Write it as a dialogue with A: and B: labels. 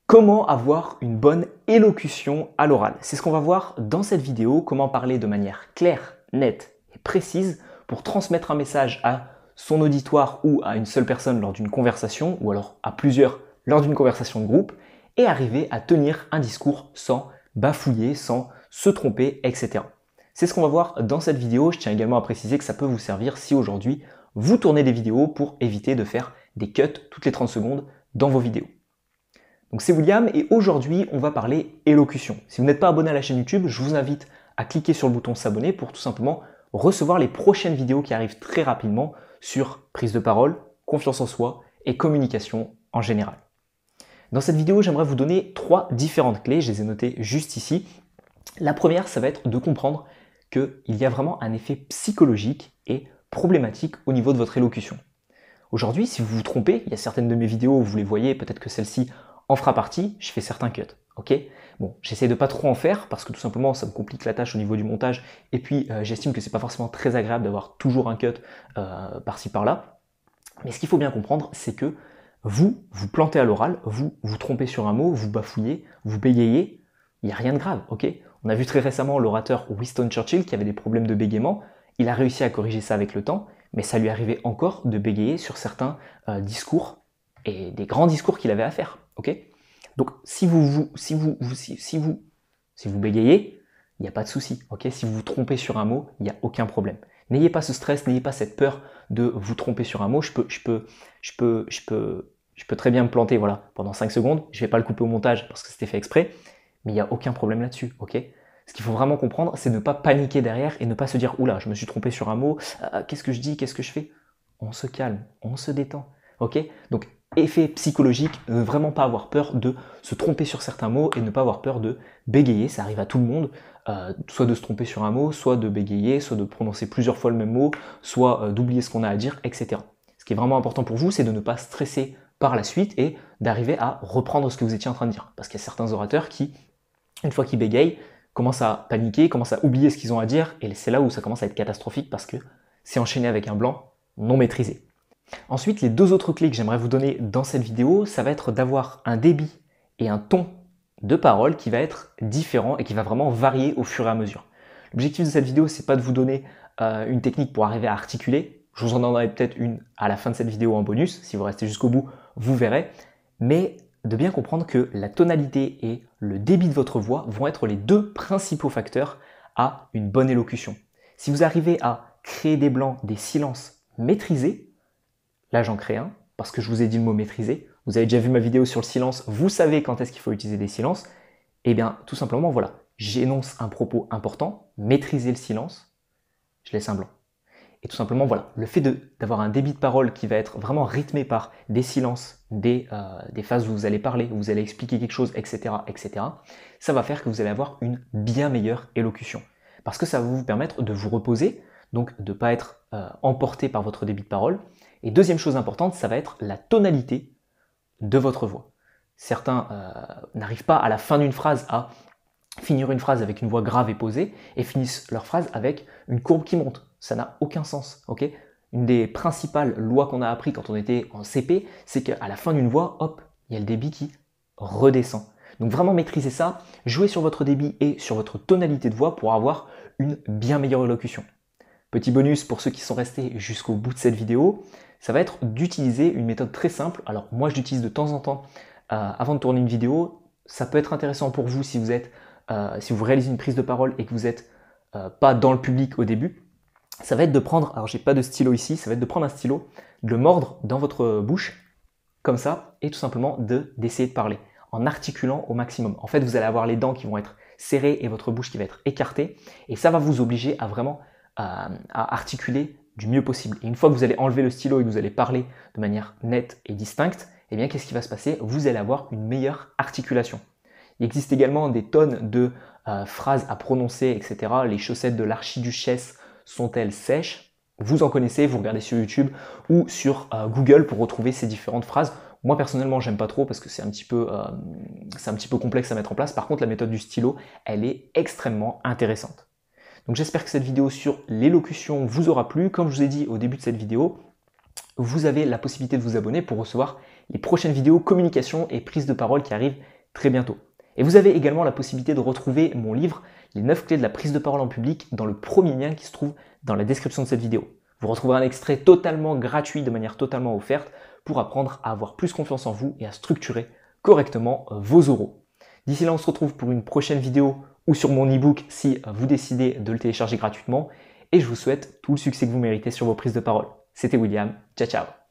A: Comment avoir une bonne élocution à l'oral? C'est ce qu'on va voir dans cette vidéo, comment parler de manière claire, nette et précise pour transmettre un message à son auditoire ou à une seule personne lors d'une conversation ou alors à plusieurs lors d'une conversation de groupe et arriver à tenir un discours sans bafouiller, sans se tromper, etc. C'est ce qu'on va voir dans cette vidéo. Je tiens également à préciser que ça peut vous servir si aujourd'hui vous tournez des vidéos pour éviter de faire des cuts toutes les 30 secondes dans vos vidéos. Donc c'est William et aujourd'hui on va parler élocution. Si vous n'êtes pas abonné à la chaîne YouTube, je vous invite à cliquer sur le bouton s'abonner pour tout simplement recevoir les prochaines vidéos qui arrivent très rapidement sur prise de parole, confiance en soi et communication en général. Dans cette vidéo, j'aimerais vous donner 3 différentes clés, je les ai notées juste ici. La première, ça va être de comprendre qu'il y a vraiment un effet psychologique et problématique au niveau de votre élocution. Aujourd'hui, si vous vous trompez, il y a certaines de mes vidéos où vous les voyez, peut-être que celle-ci en fera partie, je fais certains cuts, ok? Bon, j'essaie de pas trop en faire parce que tout simplement ça me complique la tâche au niveau du montage et puis j'estime que c'est pas forcément très agréable d'avoir toujours un cut par-ci par-là. Mais ce qu'il faut bien comprendre, c'est que vous plantez à l'oral, vous trompez sur un mot, vous bafouillez, vous bégayez, il n'y a rien de grave, ok? On a vu très récemment l'orateur Winston Churchill qui avait des problèmes de bégaiement, il a réussi à corriger ça avec le temps, mais ça lui arrivait encore de bégayer sur certains discours et des grands discours qu'il avait à faire. Okay, donc si vous bégayez, il n'y a pas de souci. Okay, si vous vous trompez sur un mot, il n'y a aucun problème. N'ayez pas ce stress, n'ayez pas cette peur de vous tromper sur un mot. Je peux très bien me planter voilà, pendant 5 secondes. Je ne vais pas le couper au montage parce que c'était fait exprès, mais il n'y a aucun problème là-dessus. Okay, ce qu'il faut vraiment comprendre, c'est ne pas paniquer derrière et ne pas se dire « Oula, je me suis trompé sur un mot, qu'est-ce que je dis, qu'est-ce que je fais ?» On se calme, on se détend. Okay, donc effet psychologique, ne vraiment pas avoir peur de se tromper sur certains mots et ne pas avoir peur de bégayer, ça arrive à tout le monde, soit de se tromper sur un mot, soit de bégayer, soit de prononcer plusieurs fois le même mot, soit d'oublier ce qu'on a à dire, etc. Ce qui est vraiment important pour vous, c'est de ne pas stresser par la suite et d'arriver à reprendre ce que vous étiez en train de dire. Parce qu'il y a certains orateurs qui, une fois qu'ils bégayent, commencent à paniquer, commencent à oublier ce qu'ils ont à dire, et c'est là où ça commence à être catastrophique parce que c'est enchaîné avec un blanc non maîtrisé. Ensuite, les 2 autres clés que j'aimerais vous donner dans cette vidéo, ça va être d'avoir un débit et un ton de parole qui va être différent et qui va vraiment varier au fur et à mesure. L'objectif de cette vidéo, c'est pas de vous donner une technique pour arriver à articuler. Je vous en donnerai peut-être une à la fin de cette vidéo en bonus. Si vous restez jusqu'au bout, vous verrez. Mais de bien comprendre que la tonalité et le débit de votre voix vont être les 2 principaux facteurs à une bonne élocution. Si vous arrivez à créer des blancs, des silences maîtrisés, là, j'en crée un, parce que je vous ai dit le mot maîtriser. Vous avez déjà vu ma vidéo sur le silence, vous savez quand est-ce qu'il faut utiliser des silences. Eh bien, tout simplement, voilà, j'énonce un propos important, maîtriser le silence, je laisse un blanc. Et tout simplement, voilà, le fait d'avoir un débit de parole qui va être vraiment rythmé par des silences, des phases où vous allez parler, où vous allez expliquer quelque chose, etc., etc., ça va faire que vous allez avoir une bien meilleure élocution. Parce que ça va vous permettre de vous reposer, donc de ne pas être emporté par votre débit de parole. Et deuxième chose importante, ça va être la tonalité de votre voix. Certains n'arrivent pas à la fin d'une phrase à finir une phrase avec une voix grave et posée et finissent leur phrase avec une courbe qui monte. Ça n'a aucun sens. Okay, une des principales lois qu'on a appris quand on était en CP, c'est qu'à la fin d'une voix, hop, il y a le débit qui redescend. Donc vraiment maîtrisez ça, jouez sur votre débit et sur votre tonalité de voix pour avoir une bien meilleure élocution. Petit bonus pour ceux qui sont restés jusqu'au bout de cette vidéo, ça va être d'utiliser une méthode très simple. Alors moi je l'utilise de temps en temps avant de tourner une vidéo. Ça peut être intéressant pour vous si vous réalisez une prise de parole et que vous n'êtes pas dans le public au début. Ça va être de prendre, alors j'ai pas de stylo ici, ça va être de prendre un stylo, de le mordre dans votre bouche, comme ça, et tout simplement d'essayer de parler, en articulant au maximum. En fait, vous allez avoir les dents qui vont être serrées et votre bouche qui va être écartée, et ça va vous obliger à vraiment à articuler du mieux possible. Et une fois que vous allez enlever le stylo et que vous allez parler de manière nette et distincte, eh bien qu'est-ce qui va se passer? Vous allez avoir une meilleure articulation. Il existe également des tonnes de phrases à prononcer, etc. Les chaussettes de l'archiduchesse sont-elles sèches? Vous en connaissez, vous regardez sur YouTube ou sur Google pour retrouver ces différentes phrases. Moi personnellement, j'aime pas trop parce que c'est un petit peu complexe à mettre en place. Par contre, la méthode du stylo, elle est extrêmement intéressante. Donc j'espère que cette vidéo sur l'élocution vous aura plu. Comme je vous ai dit au début de cette vidéo, vous avez la possibilité de vous abonner pour recevoir les prochaines vidéos communication et prise de parole qui arrivent très bientôt. Et vous avez également la possibilité de retrouver mon livre « Les 9 clés de la prise de parole en public » dans le premier lien qui se trouve dans la description de cette vidéo. Vous retrouverez un extrait totalement gratuit, de manière totalement offerte, pour apprendre à avoir plus confiance en vous et à structurer correctement vos oraux. D'ici là, on se retrouve pour une prochaine vidéo ou sur mon e-book si vous décidez de le télécharger gratuitement. Et je vous souhaite tout le succès que vous méritez sur vos prises de parole. C'était William, ciao ciao.